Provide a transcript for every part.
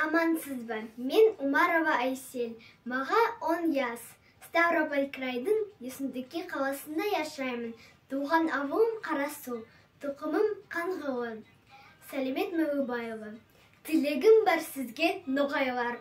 Амансызбы, мен Умарова Айсел, маға 10 яс. Ставрополь крайдың Есіндеке қаласында яшаймын. Туған авуым Қарасу, тұқымым Қанғылы. Сәлемет Мәуібаева. Тілегім бар сізге ноғайлар.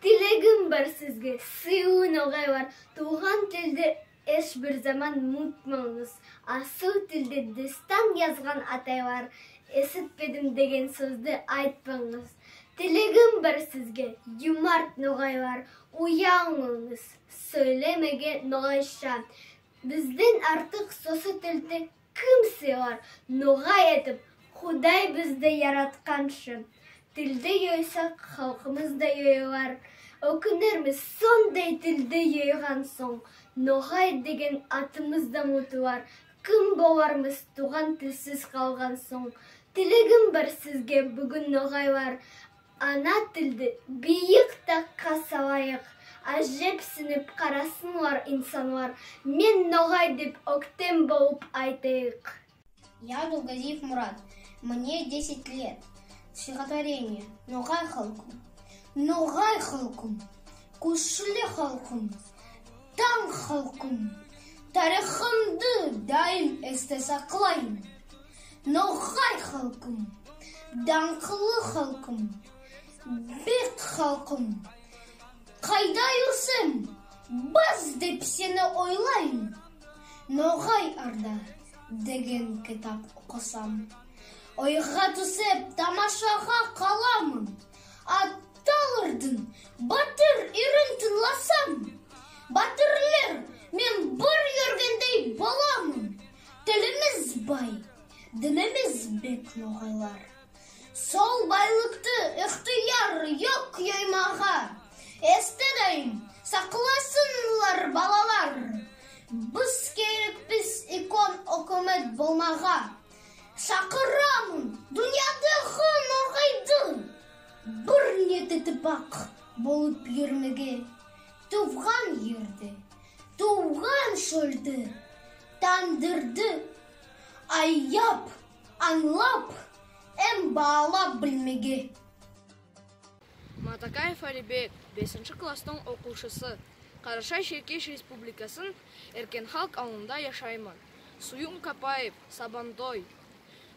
Тілегім бар сізге сыйу ноғайлар. Туған тілді еш бір заман мұтмаңыз. Асыл тілді дестан yazған атайлар. Есітпедім деген сөзді айтпаңыз. Тілегім бар сізге, юмарт ноғайлар, уяңыңыз, сөйлемеге ноғайша. Бізден артық сосы тілді кім сыйлар, ноғай етіп, Құдай бізді яратқаншы. Тілді йойсақ, халқымызда йойлар, өкінерміз сондай тілді йойған соң. Ноғай деген атымызда мұтылар, кім болармыз туған тілсіз қалған соң. Тілегім бар сізге бүгін ноғайлар, ана тілді бейік таққа салайық, әжепсініп қарасынлар инсанлар, мен ноғай деп өктем болып айтайық. Я Долгозиев Мурат, мне 10 лет. Стихотворение. Ноғай халқым, ноғай халқым, күшлі халқым, таң халқым, тарихымды дайым есте сақлайым. Ноғай халқым, даңқылы халқым, бек халқым, қайда жүрсем, баз деп сені ойлайым. Ноғай арда деген кітап оқысам, ойға түсіп тамашаға қаламын. Атталырдың батыр үрін тыңласам, батырлер мен бір көргендей боламын. Тіліміз бай, дініміз бек ноғайлар. Сол байлықты ықтияр yok йоймаға. Естедейм, сақласынлар балалар. Біз керекпіз икон өкімет болмаға. Шақырамын дүниядағы ноғайды. Бір неті тіпақ болып ермеге. Туған ерді, туған шөлді, тандырды. Аяп, аңлап, bağlап білмеге. Матакаев Алибек, 5 кластың оқушысы. Қарашай Шеркеш Республикасын Еркенхалк ауылында яшаймын. Суюм Капаев, Сабантой.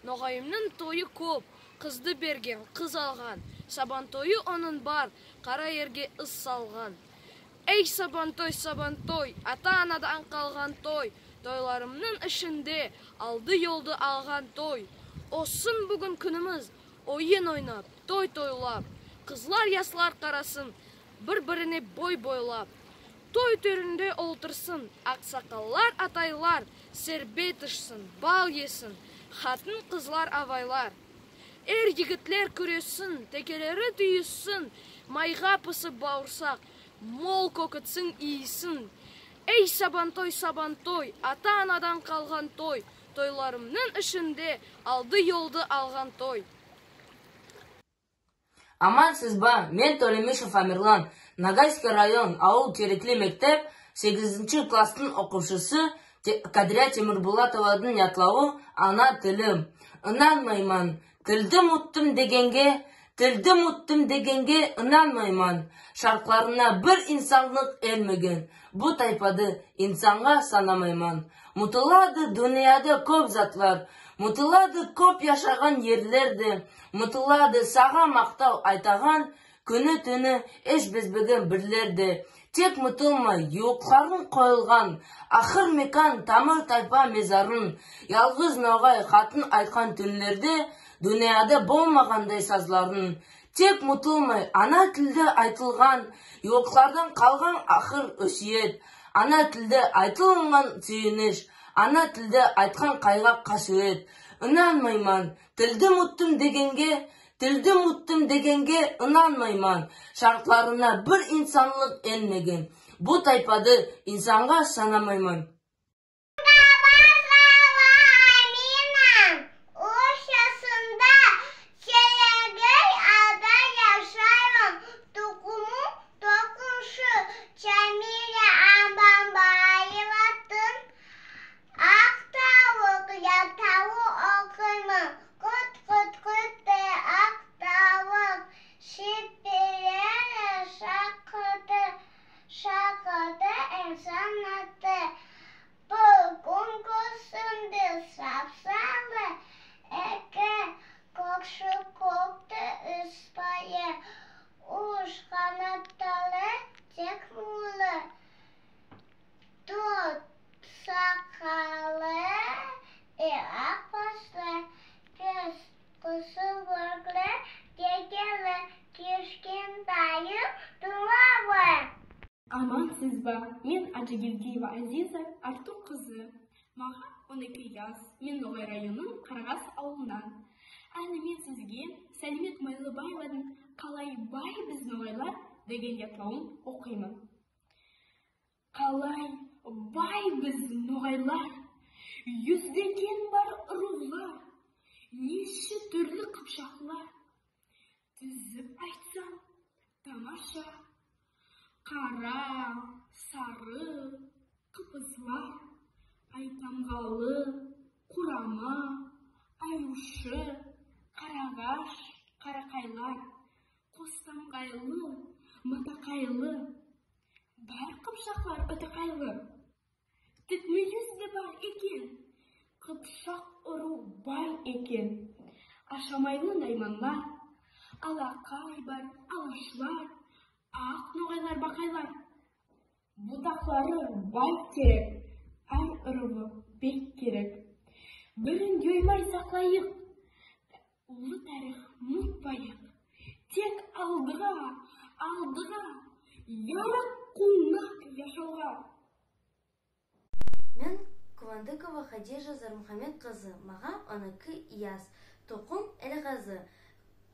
Ноғайымның тойы көп, қызды берген, қыз алған. Сабантойы оның бар, қара ерге ыз салған. Ей Сабантой, Сабантой, ата-анадан қалған той. Тойларымның ішінде алды yolды алған той. Olsun bugün günümüz, oyun oynap, toy toylap. Kızlar yaslar qarasın, bir-birini boy boylap. Toy töründe oltırsın, aksakallar ataylar, serbet ışsın, bal yesin, hatın kızlar avaylar. Yigitler küresin, tekeleri tüyüsün, mayga pısıp bağırsak, mol kokutsun iyisin. Ey Sabantoy, Sabantoy, ata-anadan kalgan toy. Toylarımның ішінде алды yolды алған той. Амансызба, мен Толемишев Амирлан, Ногайский район, ауыл Тереклі мектеп, 8 кластың оқушысы Кадрия Темірбулатовадың ятлауы ана тілім. Инанмайман, тілдім ұттым дегенге инанмайман. Шартларына бір инсанлық әлмеген, bu taypады insanga sanamайман. Mutuladı dünyada көп zatlar, mutuladı көп yaşagan yerlerde, mutuladı sağa maqtav aytagan, күні түні eş bezbegen birlerde. Tek mutulmay, yoqların koyulgan, ahır mekan tamır taypa mezarın, yalğız noğay xatın aytkan tünlerde, dünyada bolmaganday sazların. Tek mutulmay, ana tilde aytılgan, yoqlardan kalgan ahır ösiyet, ana tilde aytılgan suyunish, ana tilde aytkan kayga kasvet. İnanmayman, tildim uttum degenge inanmayman. Şartlarına bir insanlık elmegen. Bu taypadı insanga sanamayman. Kut kut kut de ak tavuk, şipi Евдеева Азиза Артур кызы. Мага 12 жас. Мен Ноғай районының Қарғас ауылынан. Әні мен сізге Сәлімет Майлыбаеваның «Қалай бай біз ноғайлар» деген ятлауын оқимын. Қалай бай біз ноғайлар, yüздеген бар рулар, неше түрлі қыпшақлар. Тізіп айтсам, тамаша, қара, сары, қыпызлар, айтамғалы, құрама, аюшы, қарағаш, қарақайлар, қостамқайлы, матақайлы. Бар қыпшақлар өтіқайлы. Тікмеліз де бар екен, қыпшақ ұру бай екен. Ашамайлы найманлар, алақай бар, алашлар, ақ ноғайлар, бақайлар. Бұтақлары бай керек, әр ұрығы бек керек. Бірін жоймай сақлайық, ұлы тарих мұтпайық. Тек алдыға, ярық қуңнақ яшауға. Мен Кувандыкова Хадижа Зармухамед қызы, маға 12 яс, тоқым Әлғазы,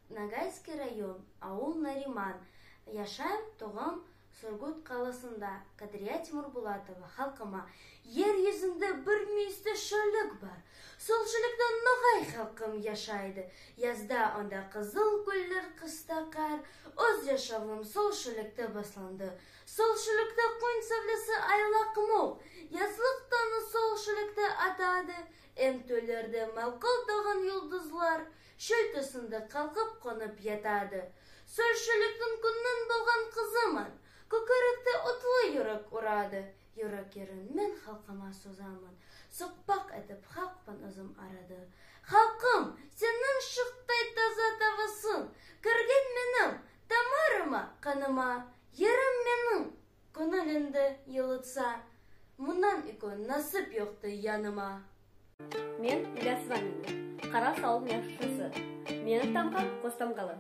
Ногайский район, ауыл Нариман. Яшайм тоғам Сургут қаласында. Кадрия Тимурбулатова халқыма. Ер yüzінде бір мүйісті шөлік бар. Сол шөлікті Ноғай халқым яшайды. Язда онда қызыл гүлдер, қыста қар. Өз яшавым сол шөлікті басланды. Сол шөлікті қойын сәулесі айлақ мол. Yazlıqtanı sol şülükte atadı. Emtölerde malkıldığın yıldızlar şöйтесінде kalkıp konup yatadı. Sol şülükten күннен болған kızımın көкіректі отlı yürek uradı. Yürek yerin men halkıma sozamın. Soqpaq etip halkpan özüm aradı. Halkım, senin şıqtay taza tavasın. Kırgin menim damarıma, kanıma. Yerim menin könülünde yılıtsa. Мұнан үкін насып yoqtu yanıma. Мен Иляс Ванина, Қарас ауылының яшшысы. Мені тамған Қостамғалы.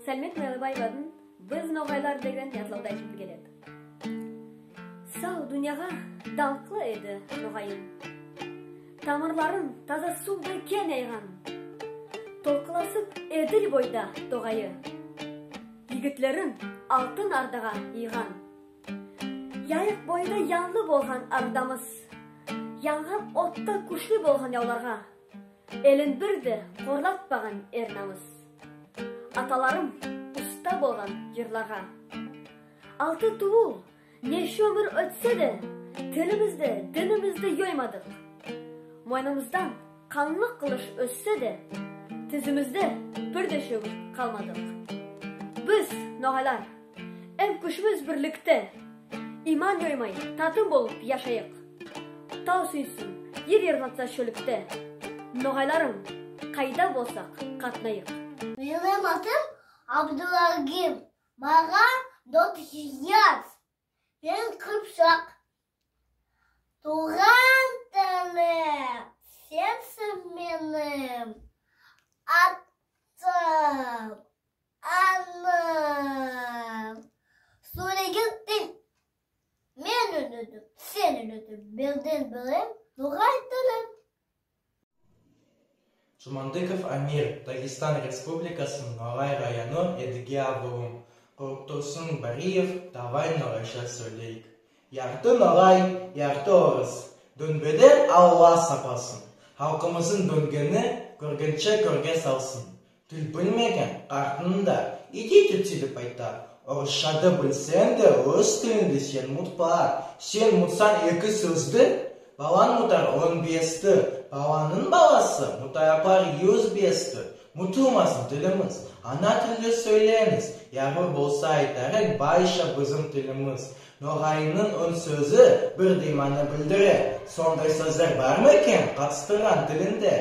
Сәлімет Майлыбаеваның «Біз ноғайлар» деген ятлауда айтып келеді. Сау дүнияға далқлы еді ноғайын. Тамырларын таза судай кен айған. Толқыласып еділ бойда тоғайы. Егітлерін алтын ардаға иған. Яйық бойда yanlı болған ардамыз, yanған отта күшлі болған яуларға, елін бірді қорлатпаған ернамыз. Аталарым ұста болған жерларға. Алты туыл, неше өмір өтсе де, тілімізді, дінімізді йоймадық. Мойнымыздан қанлық қылыш өссе де, тізімізді бірде шөгіп қалмадық. Біз, ноғайлар, әм күшіміз бірлікті, İman yoymay, tatım bolup yaşayık. Tağ suysun, yer yırlatsa şölükte. Noğaylarım, kayda bolsak katnayık. Benim adım Abdülagim. Bana 4 yaz. Ben Kıpşak. Tuğan tanem, sensin benim. Atım, annem. Sonra gittin. Men ödüdüm, sen ödüdüm, bildin bilim, Ноғай тілім. Жумандыков Амир, Дагестан Республикасының Ноғай районы Едіге ауылым. Құрықтырсын Бариев, давай ноғайша сөйлейік. Ярты ноғай, ярты орыс. Дөнбеден Алла сапасын. Халқымыздың дөнгені көргенше көрге салсын. Тіл білмеген қартынында иди түтсіліп айтар. Орысшады білсен де өз тілінде сен мұтпар. Сен мұтсан 2 сөзді, балан мұтар 15-ті. Баланың баласы мұтаяпар 105-ті. Мұтылмасын тіліміз, ана тілді сөйлеміз. Яғы болса айтарық байша біздің тіліміз. Ноғайының өн сөзі бір дейманы білдірі. Сондай сөздер бар ма екен қатыстырған тілінде?